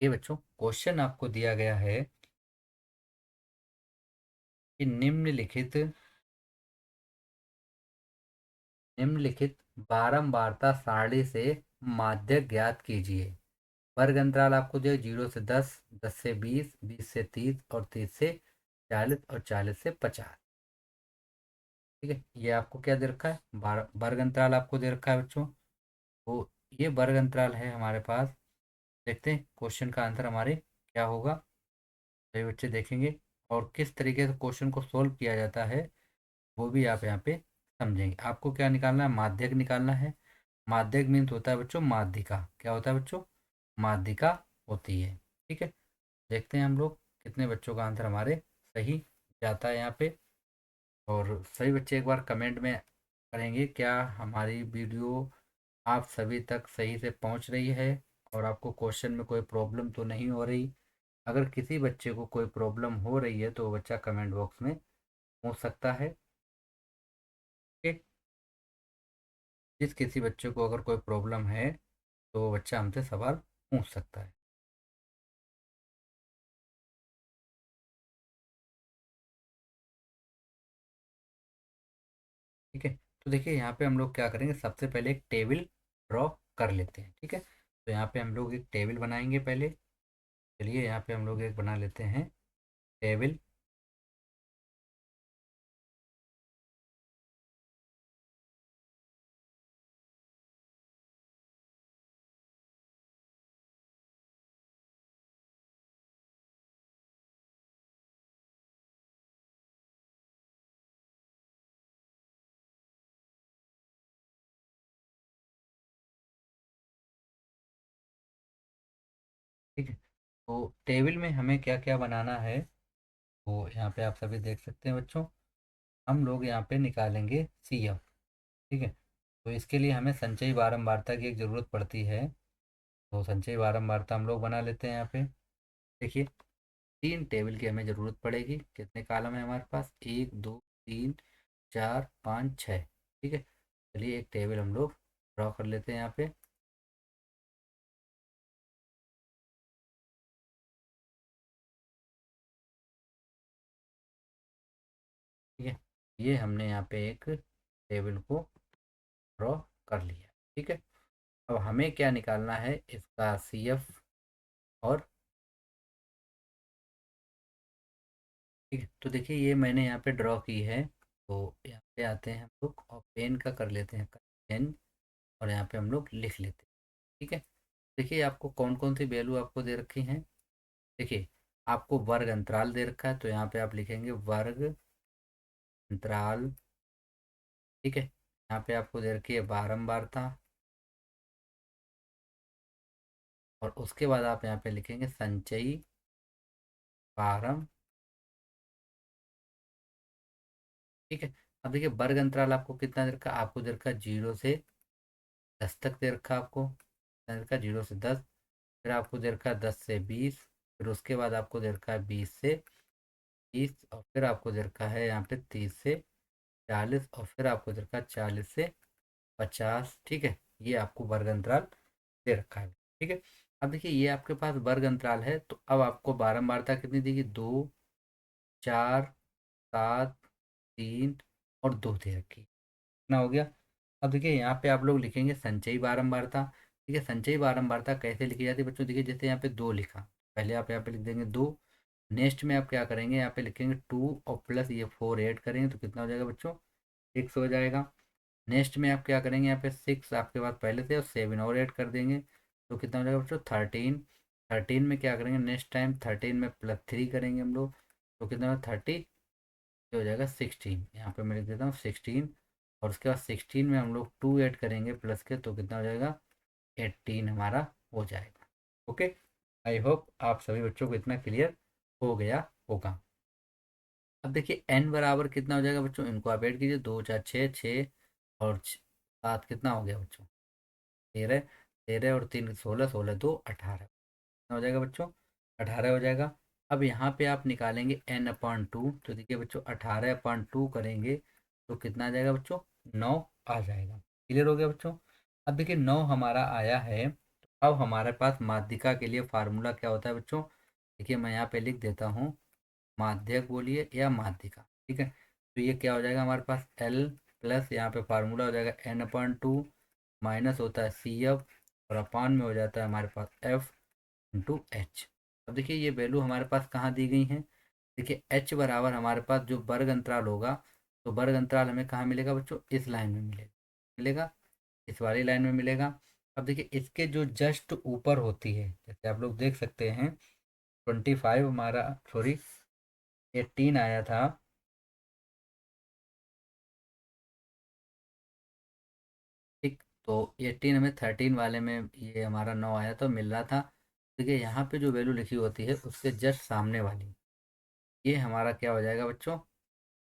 ये बच्चों क्वेश्चन आपको दिया गया है कि निम्नलिखित बारंबारता सारणी से माध्यक ज्ञात कीजिए। वर्ग अंतराल आपको दिया 0 से 10, 10 से 20, 20 से 30 और 30 से 40 और 40 से 50। ठीक है, ये आपको क्या दे रखा है, वर्ग अंतराल आपको दे रखा है बच्चों। तो ये वर्ग अंतराल है हमारे पास। देखते हैं क्वेश्चन का आंसर हमारे क्या होगा। सभी बच्चे देखेंगे और किस तरीके से क्वेश्चन को सोल्व किया जाता है वो भी आप यहाँ पे समझेंगे। आपको क्या निकालना है, माध्यक निकालना है। माध्यक मीन्स होता है बच्चों माध्यिका। क्या होता है बच्चों, माध्यिका होती है। ठीक है, देखते हैं हम लोग कितने बच्चों का आंसर हमारे सही जाता है यहाँ पे। और सभी बच्चे एक बार कमेंट में करेंगे क्या हमारी वीडियो आप सभी तक सही से पहुँच रही है और आपको क्वेश्चन में कोई प्रॉब्लम तो नहीं हो रही। अगर किसी बच्चे को कोई प्रॉब्लम हो रही है तो वो बच्चा कमेंट बॉक्स में पूछ सकता है। ठीक, जिस किसी बच्चे को अगर कोई प्रॉब्लम है तो वो बच्चा हमसे सवाल पूछ सकता है। ठीक है, तो देखिए यहाँ पे हम लोग क्या करेंगे, सबसे पहले एक टेबल ड्रॉ कर लेते हैं। ठीक है, तो यहाँ पे हम लोग एक टेबल बनाएंगे पहले। चलिए यहाँ पे हम लोग एक बना लेते हैं टेबल। ठीक है, तो टेबल में हमें क्या क्या बनाना है वो यहाँ पे आप सभी देख सकते हैं बच्चों। हम लोग यहाँ पे निकालेंगे CF। ठीक है, तो इसके लिए हमें संचयी बारंबारता की एक ज़रूरत पड़ती है। तो संचयी बारंबारता हम लोग बना लेते हैं यहाँ पे। देखिए 3 टेबल की हमें ज़रूरत पड़ेगी। कितने कॉलम है हमारे पास, 1 2 3 4 5 6। ठीक है, चलिए एक टेबल हम लोग ड्रॉ कर लेते हैं यहाँ पे। ठीक है, ये हमने यहाँ पे एक टेबल को ड्रॉ कर लिया। ठीक है, अब हमें क्या निकालना है, इसका CF। और ठीक है, तो देखिए ये मैंने यहाँ पे ड्रॉ की है। तो यहाँ पे आते हैं हम लोग और पेन का कर लेते हैं पेन, और यहाँ पे हम लोग लिख लेते हैं। ठीक है, देखिए आपको कौन कौन सी वैल्यू आपको दे रखी हैं। देखिए आपको वर्ग अंतराल दे रखा है तो यहाँ पे आप लिखेंगे वर्ग अंतराल। ठीक है, यहाँ पे आपको दे रखी है बारंबारता, और उसके बाद आप यहाँ पे लिखेंगे संचयी बारम। ठीक है, अब देखिए वर्ग अंतराल आपको कितना दे रखा है, आपको दे रखा है 0 से 10 तक दे रखा है आपको। दे रखा है 0 से 10, फिर आपको दे रखा है 10 से 20, फिर उसके बाद आपको दे रखा है 20 से 30, और फिर आपको दे रखा है यहाँ पे 30 से 40, और फिर आपको दे रखा है 40 से 50। ठीक है, ये आपको वर्ग अंतराल दे रखा है। ठीक है, अब देखिए ये आपके पास वर्ग अंतराल है तो अब आपको बारंबारता कितनी देगी, 2 4 7 3 और 2 दे रखी। कितना हो गया। अब देखिए यहाँ पे आप लोग लिखेंगे संचयी बारंबारता। ठीक है, संचयी बारंबारता कैसे लिखी जाती है बच्चों, देखिए जैसे यहाँ पे 2 लिखा, पहले आप यहाँ पे लिख देंगे 2। नेक्स्ट में आप क्या करेंगे, यहाँ पे लिखेंगे 2 और प्लस ये 4 ऐड करेंगे तो कितना हो जाएगा बच्चों, 6 हो जाएगा। नेक्स्ट में आप क्या करेंगे, यहाँ पे 6 आपके पास पहले से और 7 और ऐड कर देंगे तो कितना हो जाएगा बच्चों, 13। 13 में क्या करेंगे, नेक्स्ट टाइम 13 में +3 करेंगे हम लोग तो कितना होगा 30, ये हो जाएगा 16। यहाँ पे मैं लिख देता हूँ 16, और उसके बाद 16 में हम लोग 2 ऐड करेंगे प्लस के तो कितना हो जाएगा, 18 हमारा हो जाएगा। ओके, आई होप आप सभी बच्चों को इतना क्लियर हो गया होगा। अब देखिए n बराबर कितना हो जाएगा बच्चों, इनको आप ऐड कीजिए, 2 4 6, 6 और 7 कितना हो गया बच्चों, 13। 13 और 3 16, 16 2 18 कितना हो जाएगा बच्चों, 18 हो जाएगा। अब यहाँ पे आप निकालेंगे n/2, तो देखिए बच्चों 18/2 करेंगे तो कितना आ जाएगा बच्चों, 9 आ जाएगा। क्लियर हो गया बच्चों। अब देखिए 9 हमारा आया है, अब हमारे पास माध्यिका के लिए फार्मूला क्या होता है बच्चों, देखिए मैं यहाँ पे लिख देता हूँ, माध्यक बोलिए या माध्यिका, ठीक है। तो ये क्या हो जाएगा हमारे पास L प्लस यहाँ पे फार्मूला हो जाएगा N/2 माइनस होता है CF और अपान में हो जाता है हमारे पास F/H। अब देखिए ये वैल्यू हमारे पास कहाँ दी गई हैं, देखिए H बराबर हमारे पास जो वर्ग अंतराल होगा, तो वर्ग अंतराल हमें कहाँ मिलेगा बच्चों, इस लाइन में मिलेगा, मिलेगा इस वाली लाइन में मिलेगा। अब देखिए इसके जो जस्ट ऊपर होती है, जैसे आप लोग देख सकते हैं 25 हमारा, सॉरी 18 आया था, ठीक। तो 18 हमें 13 वाले में ये हमारा 9 आया तो मिल रहा था। देखिए यहाँ पे जो वैल्यू लिखी होती है उसके जस्ट सामने वाली, ये हमारा क्या हो जाएगा बच्चों,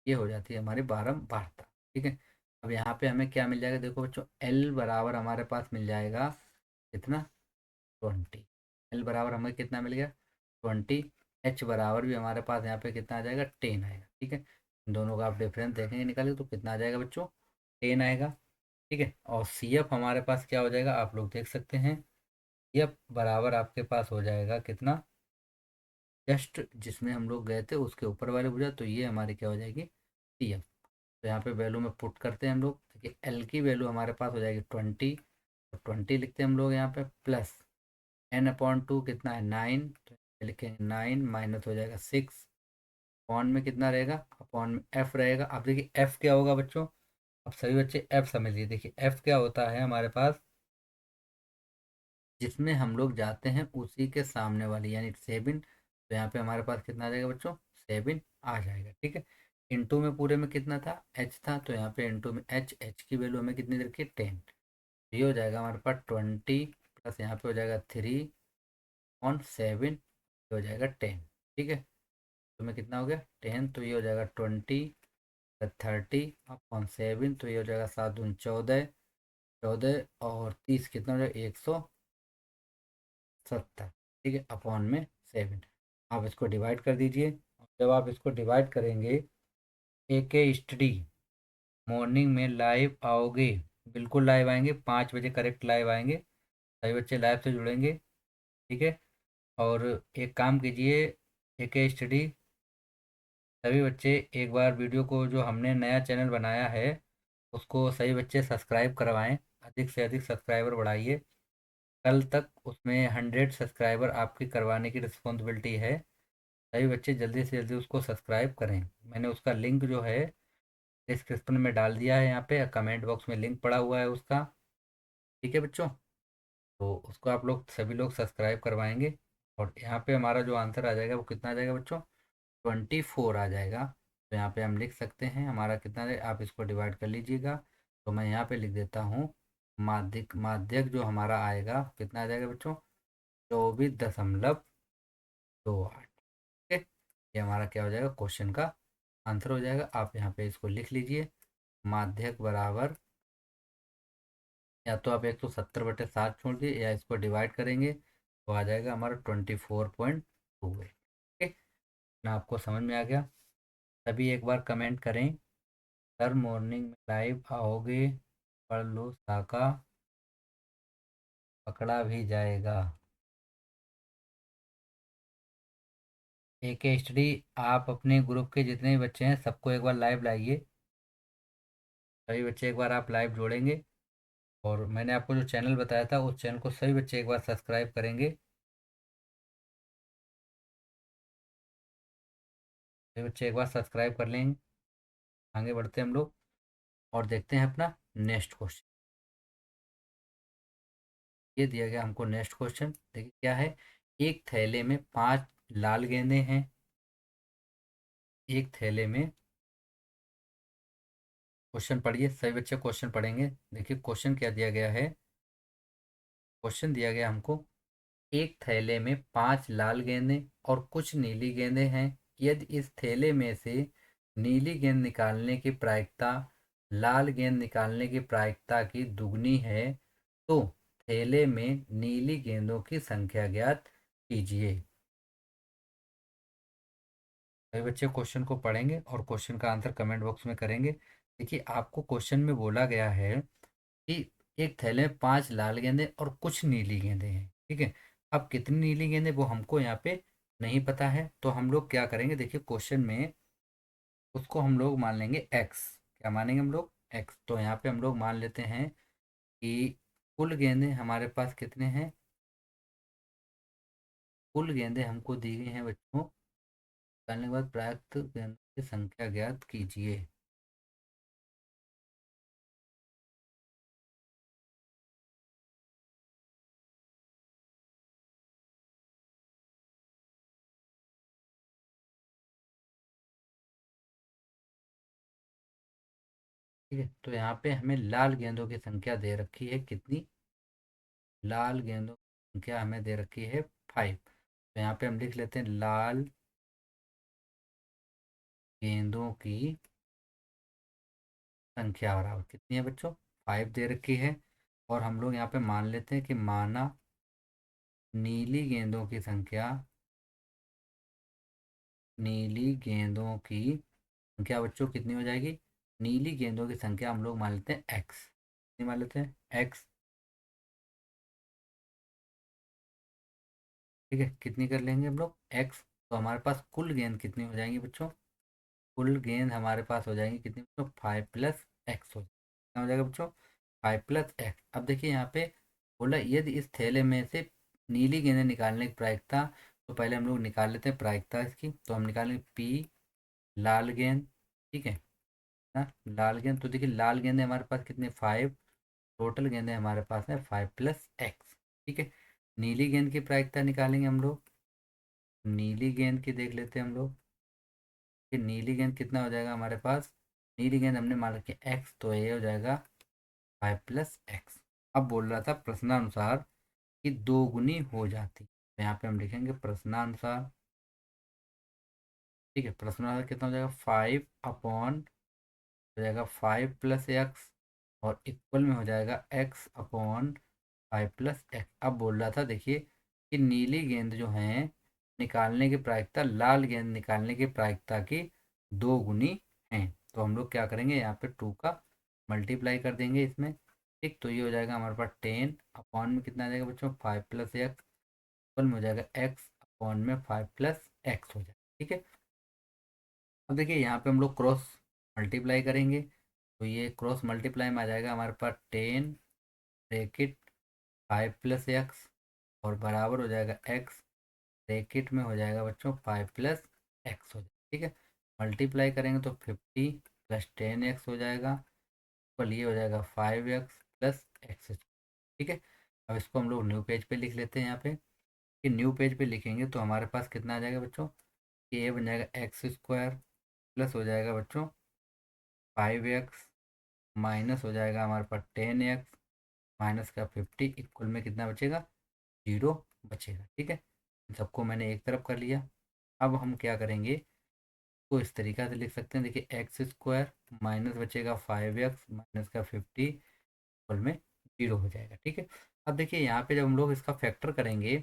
ये हो जाती है हमारी बारंबारता, ठीक है। अब यहाँ पे हमें क्या मिल जाएगा, देखो बच्चों L बराबर हमारे पास मिल जाएगा कितना, 20। L बराबर हमें कितना मिल गया, 20। H बराबर भी हमारे पास यहाँ पे कितना आ जाएगा, 10 आएगा, ठीक है। इन दोनों का आप डिफरेंस देखेंगे निकालेंगे तो कितना आ जाएगा बच्चों, 10 आएगा, ठीक है। और CF हमारे पास क्या हो जाएगा, आप लोग देख सकते हैं, CF बराबर आपके पास हो जाएगा कितना, जस्ट जिसमें हम लोग गए थे उसके ऊपर वाले भुजा, तो ये हमारी क्या हो जाएगी, CF। तो यहाँ पे वैल्यू में पुट करते हैं हम लोग, देखिए L की वैल्यू हमारे पास हो जाएगी 20, तो 20 लिखते हैं हम लोग यहाँ पे, प्लस N/2 कितना है 9, तो लिखेंगे 9 माइनस हो जाएगा 6, अपॉन में कितना रहेगा, अपॉन में F रहेगा। अब देखिए F क्या होगा बच्चों, अब सभी बच्चे F समझिए, देखिए F क्या होता है हमारे पास, जिसमें हम लोग जाते हैं उसी के सामने वाली यानी 7, तो यहाँ पे हमारे पास कितना आ जाएगा बच्चों, 7 आ जाएगा, ठीक है। इंटू में पूरे में कितना था, H था, तो यहाँ पे इंटू में H की वैल्यू हमें कितनी दे रखी है, 10। ये हो जाएगा हमारे पास 20 प्लस यहाँ पे हो जाएगा 3/7, हो जाएगा 10, ठीक है। तो में कितना हो गया 10, तो ये हो जाएगा 20/30/7, तो ये हो जाएगा 7×2 = 14, 14 और 30 कितना हो जाएगा 170, ठीक है, अपॉन में 7। आप इसको डिवाइड कर दीजिए, जब आप इसको डिवाइड करेंगे, AK स्टडी मॉर्निंग में लाइव आओगे, बिल्कुल लाइव आएंगे, 5 बजे करेक्ट लाइव आएंगे, सभी बच्चे लाइव से जुड़ेंगे, ठीक है। और एक काम कीजिए, AK स्टडी सभी बच्चे एक बार वीडियो को, जो हमने नया चैनल बनाया है उसको सभी बच्चे सब्सक्राइब करवाएं, अधिक से अधिक सब्सक्राइबर बढ़ाइए, कल तक उसमें 100 सब्सक्राइबर आपकी करवाने की रिस्पॉन्सिबिलिटी है। सभी बच्चे जल्दी से जल्दी उसको सब्सक्राइब करें, मैंने उसका लिंक जो है डिस्क्रिप्शन में डाल दिया है, यहाँ पे कमेंट बॉक्स में लिंक पड़ा हुआ है उसका, ठीक है बच्चों। तो उसको आप लोग सभी लोग सब्सक्राइब करवाएंगे, और यहाँ पे हमारा जो आंसर आ जाएगा वो कितना आ जाएगा बच्चों, 24 आ जाएगा। तो यहाँ पे हम लिख सकते हैं हमारा कितना है, आप इसको डिवाइड कर लीजिएगा, तो मैं यहाँ पे लिख देता हूँ, माध्यक जो हमारा आएगा कितना आ जाएगा बच्चों, 24.28, ठीक है। ये हमारा क्या हो जाएगा, क्वेश्चन का आंसर हो जाएगा। आप यहाँ पे इसको लिख लीजिए, माध्यक बराबर, या तो आप 170/7 छोड़ दिए या इसको डिवाइड करेंगे तो आ जाएगा हमारा 24.28, ठीक है ना। आपको समझ में आ गया, तभी एक बार कमेंट करें, सर मॉर्निंग में लाइव आओगे, पढ़ लो साका, पकड़ा भी जाएगा। एक स्टडी, आप अपने ग्रुप के जितने भी बच्चे हैं सबको एक बार लाइव लाइए, सभी बच्चे एक बार आप लाइव जोड़ेंगे, और मैंने आपको जो चैनल बताया था उस चैनल को सभी बच्चे एक बार सब्सक्राइब करेंगे, सभी बच्चे एक बार सब्सक्राइब कर लेंगे। आगे बढ़ते हैं हम लोग और देखते हैं अपना नेक्स्ट क्वेश्चन। ये दिया गया हमको नेक्स्ट क्वेश्चन, देखिए क्या है, एक थैले में 5 लाल गेंदें हैं, एक थैले में, क्वेश्चन पढ़िए सभी बच्चे, क्वेश्चन पढ़ेंगे, देखिए क्वेश्चन क्या दिया गया है, क्वेश्चन दिया गया हमको, एक थैले में 5 लाल गेंदें और कुछ नीली गेंदें हैं, यदि इस थैले में से नीली गेंद निकालने की प्रायिकता लाल गेंद निकालने की प्रायिकता की दुगनी है, तो थैले में नीली गेंदों की संख्या ज्ञात कीजिए। सभी बच्चे क्वेश्चन को पढ़ेंगे और क्वेश्चन का आंसर कमेंट बॉक्स में करेंगे। देखिए आपको क्वेश्चन में बोला गया है कि एक थैले में 5 लाल गेंदे और कुछ नीली गेंदे हैं, ठीक है। अब कितनी नीली गेंदे वो हमको यहाँ पे नहीं पता है, तो हम लोग क्या करेंगे, देखिए क्वेश्चन में उसको हम लोग मान लेंगे एक्स। क्या मानेंगे हम लोग? एक्स। तो यहाँ पे हम लोग मान लेते हैं कि कुल गेंदे हमारे पास कितने हैं। कुल गेंदे हमको दी गई हैं बच्चों, निकालने के बाद प्राप्त गेंदों की संख्या ज्ञात कीजिए। ठीक है, तो यहाँ पे हमें लाल गेंदों की संख्या दे रखी है कितनी? लाल गेंदों की संख्या हमें दे रखी है 5। तो यहाँ पे हम लिख लेते हैं लाल गेंदों की संख्या बराबर कितनी है बच्चों? 5 दे रखी है। और हम लोग यहाँ पे मान लेते हैं कि माना नीली गेंदों की संख्या, नीली गेंदों की संख्या बच्चों कितनी हो जाएगी? नीली गेंदों की संख्या हम लोग मान लेते हैं एक्स। कितनी मान लेते हैं? एक्स। ठीक है, कितनी कर लेंगे हम लोग? एक्स। तो हमारे पास कुल गेंद कितनी हो जाएंगी बच्चों? कुल गेंद हमारे पास हो जाएंगी कितनी बच्चों? 5 + x कितना हो जाएगा बच्चों? 5 + x। अब देखिए यहाँ पे बोला यदि इस थैले में से नीली गेंदें निकालने की प्रायिकता, तो पहले हम लोग निकाल लेते हैं प्रायिकता इसकी। तो हम निकालेंगे पी लाल गेंद, ठीक है ना। लाल गेंद, तो देखिए लाल गेंदें हमारे पास कितने? 5। टोटल गेंदें हमारे पास है 5 + x, ठीक है। नीली गेंद की प्रायिकता निकालेंगे हम लोग। नीली गेंद की देख लेते हैं हम लोग कि नीली गेंद कितना हो जाएगा हमारे पास। नीली गेंद हमने मान रखी एक्स, तो ये हो जाएगा 5 + x। अब बोल रहा था प्रश्नानुसार कि दोगुनी हो जाती, तो यहाँ पे हम लिखेंगे प्रश्नानुसार। ठीक है, प्रश्नानुसार कितना हो जाएगा? 5 हो जाएगा 5 + x, और इक्वल में हो जाएगा x/5 + x। अब बोल रहा था देखिए कि नीली गेंद जो है निकालने की प्रायिकता लाल गेंद निकालने की प्रायिकता की 2 गुनी है। तो हम लोग क्या करेंगे, यहाँ पे 2 का मल्टीप्लाई कर देंगे इसमें। ठीक, तो ये हो जाएगा हमारे पास 10 में कितना आ जाएगा बच्चों? 5 + x। इक्वल में हो जाएगा x/5 + x हो जाएगा, ठीक है। अब देखिए यहाँ पे हम लोग क्रॉस मल्टीप्लाई करेंगे, तो ये क्रॉस मल्टीप्लाई में आ जाएगा हमारे पास 10 5 + x, और बराबर हो जाएगा x ब्रैकेट में हो जाएगा बच्चों 5 + x हो जाएगा, ठीक है। मल्टीप्लाई करेंगे तो 50 + 10x हो जाएगा, तो ये हो जाएगा 5x + x, ठीक है। अब इसको हम लोग न्यू पेज पे लिख लेते हैं यहाँ पे, कि न्यू पेज पे लिखेंगे तो हमारे पास कितना आ जाएगा बच्चों? कि ये बन जाएगा x² प्लस हो जाएगा बच्चों 5x, माइनस हो जाएगा हमारे पास 10x, माइनस का 50, इक्वल में कितना बचेगा? 0 बचेगा, ठीक है। इन सबको मैंने एक तरफ कर लिया। अब हम क्या करेंगे, तो इस तरीका से लिख सकते हैं, देखिए x² माइनस बचेगा 5x माइनस का 50, इक्वल में 0 हो जाएगा, ठीक है। अब देखिए यहाँ पे जब हम लोग इसका फैक्टर करेंगे,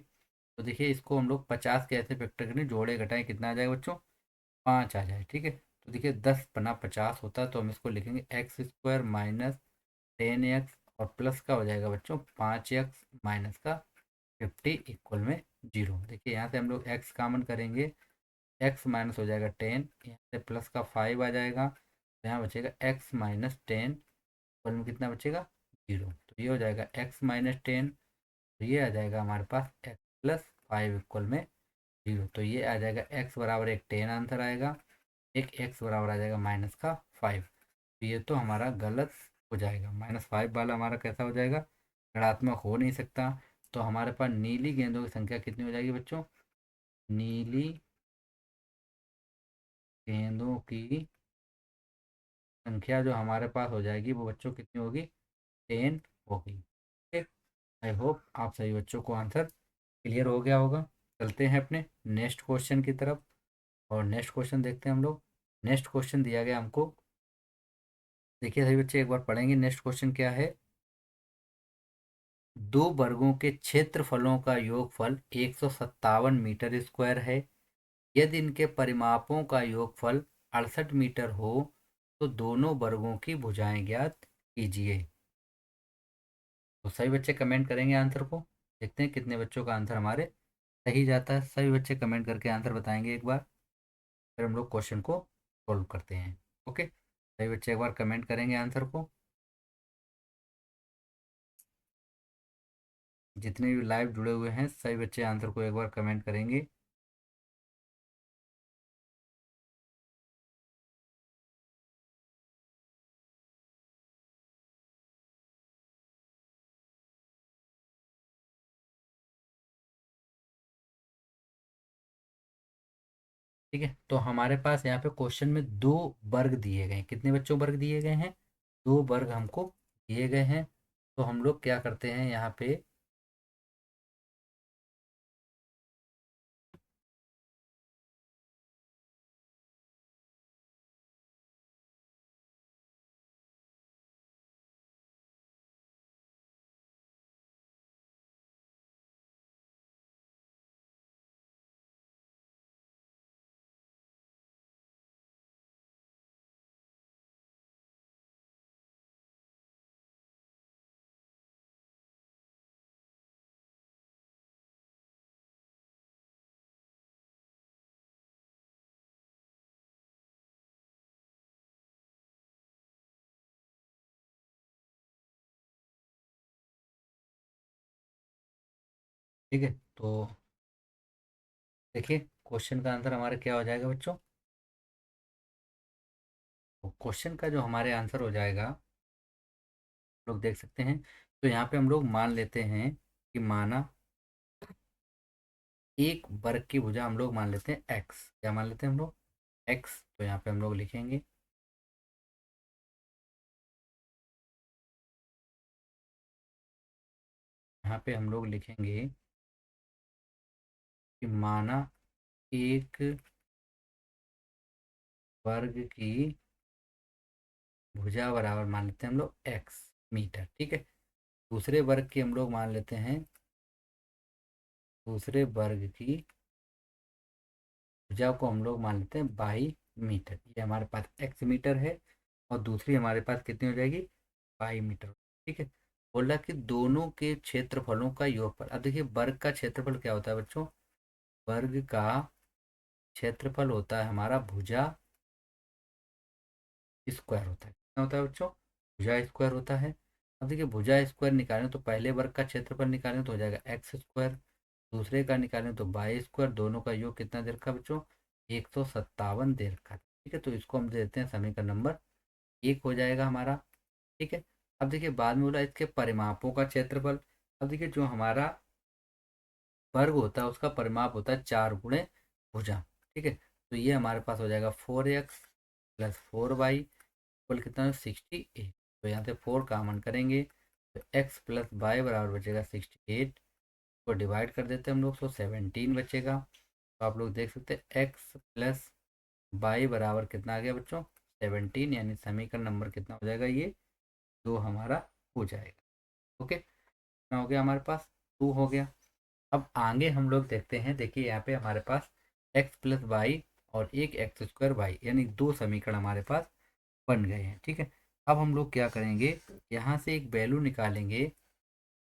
तो देखिए इसको हम लोग 50 के ऐसे फैक्टर करें, जोड़े घटाएं कितना आ जाएगा बच्चों? 5 आ जाए, ठीक है। तो देखिए 10 × 50 होता है, तो हम इसको लिखेंगे x² माइनस 10x, और प्लस का हो जाएगा बच्चों 5x माइनस का 50, इक्वल में 0। देखिए यहाँ से हम लोग x कामन करेंगे, x माइनस हो जाएगा 10, यहाँ से प्लस का 5 आ जाएगा, तो यहाँ बचेगा x - 10, इक्वल में कितना बचेगा? 0। तो ये हो जाएगा x - 10, तो ये आ जाएगा हमारे पास x + 5 इक्वल में 0। तो ये आ जाएगा x बराबर एक 10 आंसर आएगा, एक x बराबर आ जाएगा -5। तो ये तो हमारा गलत हो जाएगा, -5 वाला हमारा कैसा हो जाएगा? ऋणात्मक हो नहीं सकता। तो हमारे पास नीली गेंदों की संख्या कितनी हो जाएगी बच्चों? नीली गेंदों की संख्या जो हमारे पास हो जाएगी वो बच्चों कितनी होगी? 10 होगी, ठीक। आई होप आप सभी बच्चों को आंसर क्लियर हो गया होगा। चलते हैं अपने नेक्स्ट क्वेश्चन की तरफ, और नेक्स्ट क्वेश्चन देखते हैं हम लोग। नेक्स्ट क्वेश्चन दिया गया हमको, देखिए सभी बच्चे एक बार पढ़ेंगे नेक्स्ट क्वेश्चन क्या है। दो वर्गों के क्षेत्रफलों का योगफल 157 मीटर स्क्वायर है। यदि इनके परिमापों का योगफल 68 मीटर हो, तो दोनों वर्गों की भुजाएं ज्ञात कीजिए। तो सभी बच्चे कमेंट करेंगे आंसर को। देखते हैं कितने बच्चों का आंसर हमारे सही जाता है। सभी बच्चे कमेंट करके आंसर बताएंगे एक बार, फिर हम लोग क्वेश्चन को सॉल्व करते हैं। ओके, सभी बच्चे एक बार कमेंट करेंगे आंसर को। जितने भी लाइव जुड़े हुए हैं सभी बच्चे आंसर को एक बार कमेंट करेंगे। ठीक है, तो हमारे पास यहाँ पे क्वेश्चन में दो वर्ग दिए गए हैं। कितने बच्चों वर्ग दिए गए हैं? दो वर्ग हमको दिए गए हैं। तो हम लोग क्या करते हैं यहाँ पे, ठीक है, तो देखिए क्वेश्चन का आंसर हमारा क्या हो जाएगा बच्चों। तो क्वेश्चन का जो हमारे आंसर हो जाएगा लोग देख सकते हैं। तो यहाँ पे हम लोग मान लेते हैं कि माना एक वर्ग की भुजा हम लोग मान लेते हैं एक्स। क्या मान लेते हैं हम लोग? एक्स। तो यहाँ पे हम लोग लिखेंगे, यहाँ पे हम लोग लिखेंगे कि माना एक वर्ग की भुजा बराबर मान लेते हैं हम लोग एक्स मीटर। ठीक है, दूसरे वर्ग की हम लोग मान लेते हैं, दूसरे वर्ग की भुजा को हम लोग मान लेते हैं बाई मीटर। ये हमारे पास एक्स मीटर है और दूसरी हमारे पास कितनी हो जाएगी? By metre. ठीक है, बोला कि दोनों के क्षेत्रफलों का योगफल। अब देखिए वर्ग का क्षेत्रफल क्या होता है बच्चों? वर्ग का क्षेत्रफल होता है हमारा भुजा स्क्वायर होता है। कितना होता है बच्चों? भुजा स्क्वायर होता है। अब देखिए भुजा स्क्वायर निकालें तो पहले वर्ग का क्षेत्रफल निकालें तो हो जाएगा एक्स स्क्वायर, दूसरे का निकालें तो बाई स्क्वायर, दोनों का योग कितना दे रखा है बच्चों? 157 दे रखा है। ठीक है, तो इसको हम दे देते हैं समीकरण नंबर एक हो जाएगा हमारा। ठीक है, अब देखिए बाद में बोला इसके परिमापों का क्षेत्रफल। अब देखिए जो हमारा वर्ग होता है उसका परिमाप होता है 4 गुणे भुजा। ठीक है, तो ये हमारे पास हो जाएगा 4x + 4y इक्वल कितना है? 68। तो यहाँ से 4 कॉमन करेंगे तो x + y बराबर बचेगा 68। को डिवाइड कर देते हैं हम लोग तो 17 बचेगा। तो आप लोग देख सकते हैं x + y बराबर कितना आ गया बच्चों? 17, यानी समीकरण नंबर कितना हो जाएगा? ये 2 हमारा हो जाएगा। ओके, कितना हो गया हमारे पास? 2 हो गया। अब आगे हम लोग देखते हैं, देखिए यहाँ पे हमारे पास x + y और एक x² y यानी दो समीकरण हमारे पास बन गए हैं। ठीक है, अब हम लोग क्या करेंगे, यहाँ से एक वैल्यू निकालेंगे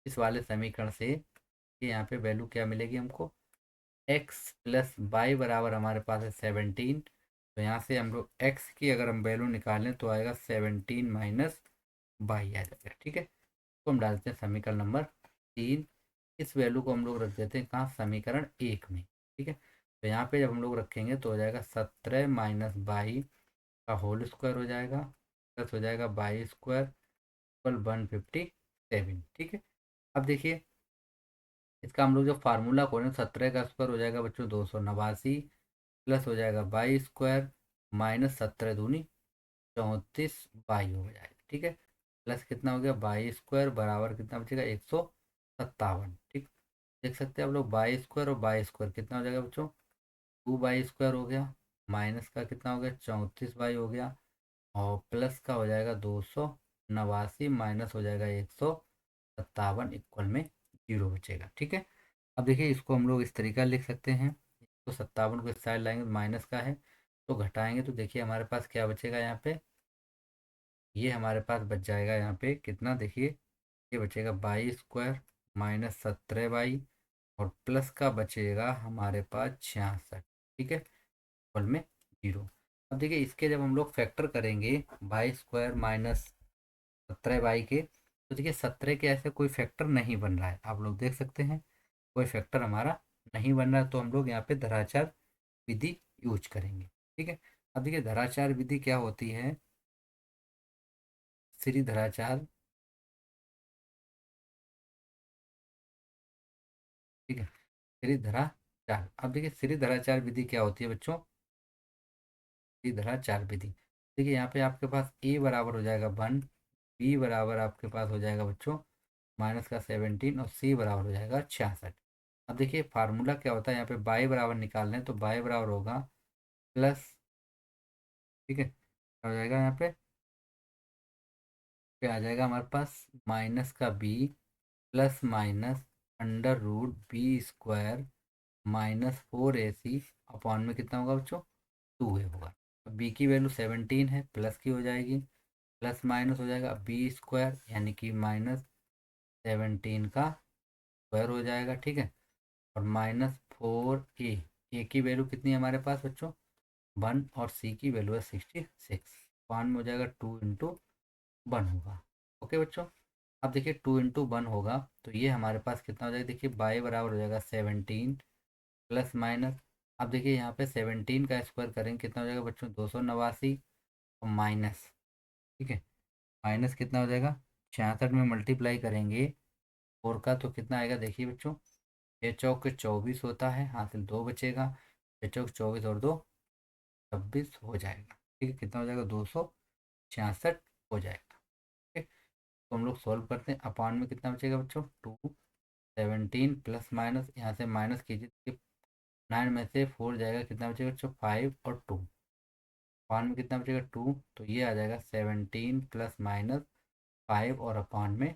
इस वाले समीकरण से कि यहाँ पे वैल्यू क्या मिलेगी हमको? x + y बराबर हमारे पास है 17। तो यहाँ से हम लोग x की अगर हम वैल्यू निकालें तो आएगा 17 माइनस बाई आ जाएगा। ठीक है, तो हम डालते हैं समीकरण नंबर 3। इस वैल्यू को हम लोग रख देते हैं कहाँ? समीकरण 1 में। ठीक है, तो यहाँ पे जब हम लोग रखेंगे तो हो जाएगा 17 माइनस बाई का होल स्क्वायर हो जाएगा, प्लस हो जाएगा बाई स्क्वायर इक्वल 157। ठीक है, अब देखिए इसका हम लोग जो फार्मूला खोलें, 17 का स्क्वायर हो जाएगा बच्चों 289, प्लस हो जाएगा बाई स्क्वायर माइनस 17 दूनी 34 बाई हो जाएगा। ठीक है, प्लस कितना हो गया? बाई स्क्वायर बराबर कितना बचेगा? 157। ठीक, देख सकते हैं आप लोग बाई स्क्वायर और बाई स्क्वायर कितना हो जाएगा बच्चों? 2 बाई स्क्वायर हो गया, माइनस का कितना हो गया? 34 बाई हो गया, और प्लस का हो जाएगा 289 माइनस हो जाएगा 157 इक्वल में 0 बचेगा। ठीक है, अब देखिए इसको हम लोग इस तरीका लिख सकते हैं, तो 57 को इस साइड लाएंगे, माइनस का है तो घटाएंगे तो देखिए हमारे पास क्या बचेगा यहाँ पे? ये हमारे पास बच जाएगा यहाँ पे कितना, देखिए ये बचेगा 22 स्क्वायर माइनस 17 y और प्लस का बचेगा हमारे पास 66। ठीक है, फल में 0। अब देखिए इसके जब हम लोग फैक्टर करेंगे 22 स्क्वायर माइनस 17 y के, तो देखिए 17 के ऐसे कोई फैक्टर नहीं बन रहा है, आप लोग देख सकते हैं कोई फैक्टर हमारा नहीं बन रहा है, तो हम लोग यहाँ पे धराचार विधि यूज करेंगे। ठीक है, अब देखिए धराचार विधि क्या होती है, श्री धराचार। ठीक है, श्री धराचार। अब देखिए श्री धराचार विधि क्या होती है बच्चों, श्री धराचार विधि। देखिए यहाँ पे आपके पास ए बराबर हो जाएगा 1, बी बराबर आपके पास हो जाएगा बच्चों माइनस का 17 और सी बराबर हो जाएगा 66। अब देखिए फार्मूला क्या होता है, यहाँ पे बाई बराबर निकालना है तो बाई बराबर होगा प्लस, ठीक है, क्या हो जाएगा यहाँ पे आ जाएगा हमारे पास माइनस का B plus minus under root B square minus 4ac upon में कितना होगा बच्चों, 2a होगा। बी की वैल्यू 17 है, प्लस की हो जाएगी, प्लस माइनस हो जाएगा बी स्क्वायर यानी कि माइनस 17 का स्क्वायर हो जाएगा। ठीक है, और माइनस 4a की वैल्यू कितनी है हमारे पास बच्चों 1 और सी की वैल्यू है 66, पान में हो जाएगा 2 × 1 होगा। ओके बच्चों, अब देखिए 2 × 1 होगा तो ये हमारे पास कितना हो जाएगा, देखिए बाई बराबर हो जाएगा 17 प्लस माइनस। अब देखिए यहाँ पे 17 का स्क्वायर करेंगे कितना हो जाएगा बच्चों 289 और माइनस, ठीक है, माइनस कितना हो जाएगा 66 में मल्टीप्लाई करेंगे 4 का तो कितना आएगा, देखिए बच्चों 6 × 4 = 24 होता है, हासिल 2 बचेगा, 6 × 4 = 24 और 2 26 हो जाएगा। ठीक है, कितना हो जाएगा 266 हो जाएगा। ठीक है, तो हम लोग सॉल्व करते हैं, अपान में कितना बचेगा बच्चों 217 प्लस माइनस यहाँ से माइनस कीजिए, 9 में से 4 जाएगा, कितना बचेगा बच्चों 5 और 2, अपान में कितना बचेगा 2, तो ये आ जाएगा 17 प्लस माइनस 5 और अपान में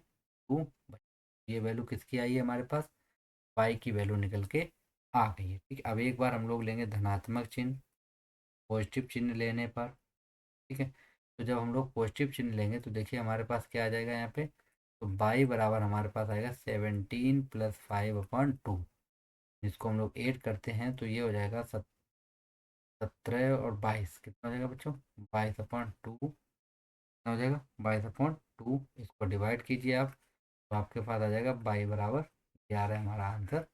2। ये वैल्यू किसकी आई है हमारे पास, पाई की वैल्यू निकल के आ गई है। ठीक है, अब एक बार हम लोग लेंगे धनात्मक चिन्ह पॉजिटिव चिन्ह लेने पर। ठीक है, तो जब हम लोग पॉजिटिव चिन्ह लेंगे तो देखिए हमारे पास क्या आ जाएगा यहाँ पे, तो बाई बराबर हमारे पास आएगा 17 प्लस 5/2, जिसको हम लोग ऐड करते हैं तो ये हो जाएगा 17 और 22, कितना हो जाएगा बच्चों 22/2, कितना हो जाएगा 22/2, इसको डिवाइड कीजिए आप तो आपके पास आ जाएगा बाई बराबर 11, हमारा आंसर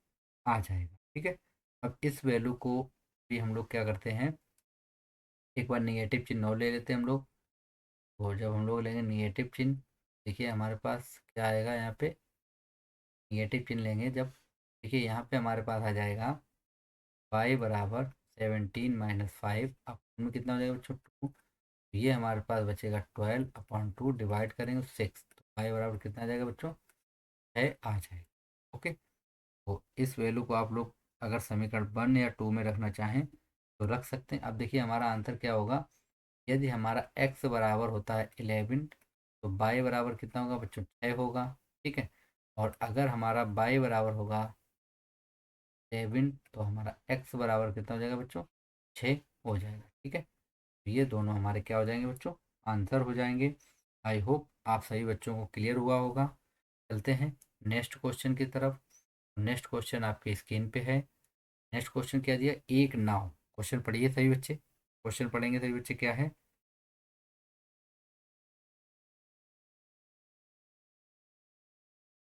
आ जाएगा। ठीक है, अब इस वैल्यू को भी हम लोग क्या करते हैं, एक बार निगेटिव चिन्ह और ले लेते हैं हम लोग। और जब हम लोग लेंगे निगेटिव चिन्ह, देखिए हमारे पास क्या आएगा यहाँ पे, निगेटिव चिन्ह लेंगे जब, देखिए यहाँ पे हमारे पास आ जाएगा y बराबर 17 - 5, अब में कितना हो जाएगा बच्चों 2, ये हमारे पास बचेगा 12/2 डिवाइड करेंगे 6, तो y बराबर कितना आ जाएगा बच्चों 6 आ जाएगा। ओके, तो इस वैल्यू को आप लोग अगर समीकरण 1 या 2 में रखना चाहें तो रख सकते हैं। अब देखिए हमारा आंसर क्या होगा, यदि हमारा x बराबर होता है 11 तो y बराबर कितना होगा बच्चों 6 होगा। ठीक है, और अगर हमारा y बराबर होगा 7 तो हमारा x बराबर कितना हो जाएगा बच्चों 6 हो जाएगा। ठीक है, तो ये दोनों हमारे क्या हो जाएंगे बच्चों, आंसर हो जाएंगे। आई होप आप सभी बच्चों को क्लियर हुआ होगा। चलते हैं नेक्स्ट क्वेश्चन की तरफ। नेक्स्ट क्वेश्चन आपकी स्क्रीन पे है। नेक्स्ट क्वेश्चन क्या दिया, एक नाव, क्वेश्चन पढ़िए सभी बच्चे, क्वेश्चन पढ़ेंगे सभी बच्चे क्या है,